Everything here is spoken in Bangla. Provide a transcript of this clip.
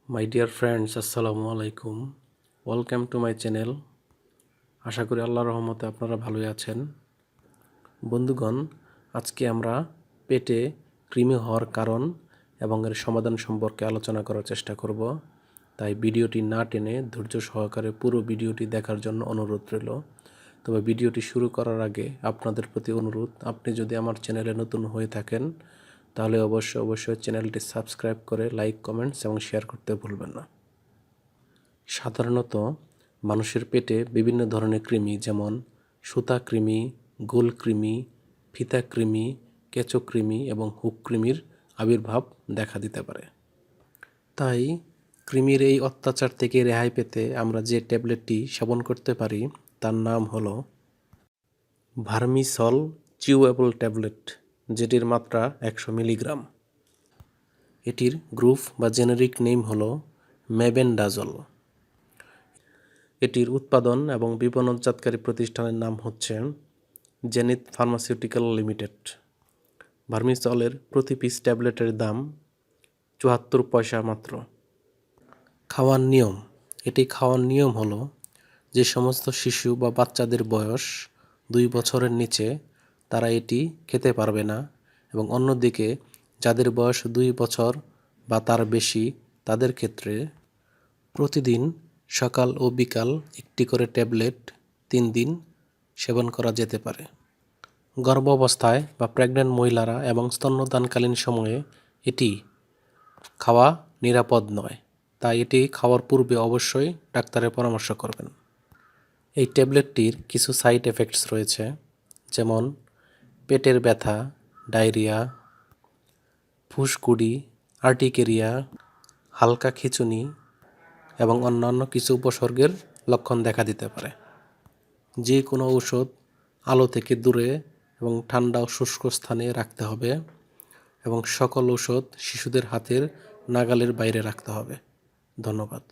মাই ডিয়ার ফ্রেন্ডস, আসসালামু আলাইকুম। Welcome to my channel. আশা করি আল্লাহর রহমতে আপনারা ভালোই আছেন। বন্ধুগণ, আজকে আমরা পেটে কৃমি হওয়ার কারণ এবং এর সমাধান সম্পর্কে আলোচনা করার চেষ্টা করব। তাই ভিডিওটি না টেনে ধৈর্য সহকারে পুরো ভিডিওটি দেখার জন্য অনুরোধ রইল। তবে ভিডিওটি শুরু করার আগে আপনাদের প্রতি অনুরোধ, আপনি যদি আমার চ্যানেলে নতুন হয়ে থাকেন তাহলে অবশ্যই চ্যানেলটি সাবস্ক্রাইব করে লাইক, কমেন্টস এবং শেয়ার করতে ভুলবেন না। সাধারণত মানুষের পেটে বিভিন্ন ধরনের কৃমি, যেমন সুতা কৃমি, গোল কৃমি, ফিতা কৃমি, কেঁচো কৃমি এবং হুক কৃমির আবির্ভাব দেখা দিতে পারে। তাই কৃমির এই অত্যাচার থেকে রেহাই পেতে আমরা যে ট্যাবলেটটি সেবন করতে পারি তার নাম হলো ভার্মিসল চিউয়েবল ট্যাবলেট, যেটির মাত্রা 100 মিলিগ্রাম। এটির গ্রুপ বা জেনেরিক নেম হলো মেবেনডাজল। এটির উৎপাদন এবং বিপণনজাতকারী প্রতিষ্ঠানের নাম হচ্ছে জেনিথ ফার্মাসিউটিক্যাল লিমিটেড। ভার্মিসলের প্রতি পিস ট্যাবলেটের দাম 74 পয়সা মাত্র। খাওয়ার নিয়ম। এটি খাওয়ার নিয়ম হলো, যে সমস্ত শিশু বা বাচ্চাদের বয়স 2 বছরের নিচে তারা এটি খেতে পারবে না, এবং অন্যদিকে যাদের বয়স 2 বছর বা তার বেশি তাদের ক্ষেত্রে প্রতিদিন সকাল ও বিকাল একটি করে ট্যাবলেট 3 দিন সেবন করা যেতে পারে। গর্ভাবস্থায় বা প্রেগন্যান্ট মহিলারা এবং স্তন্যদানকালীন সময়ে এটি খাওয়া নিরাপদ নয়, তাই এটি খাওয়ার পূর্বে অবশ্যই ডাক্তারের পরামর্শ করবেন। এই ট্যাবলেটটির কিছু সাইড এফেক্টস রয়েছে, যেমন পেটের ব্যথা, ডায়রিয়া, ফুসকুড়ি, আর্টিকেরিয়া, হালকা খিঁচুনি এবং অন্যান্য কিছু উপসর্গের লক্ষণ দেখা দিতে পারে। যে কোনো ঔষধ আলো থেকে দূরে এবং ঠান্ডা ও শুষ্ক স্থানে রাখতে হবে, এবং সকল ঔষধ শিশুদের হাতের নাগালের বাইরে রাখতে হবে। ধন্যবাদ।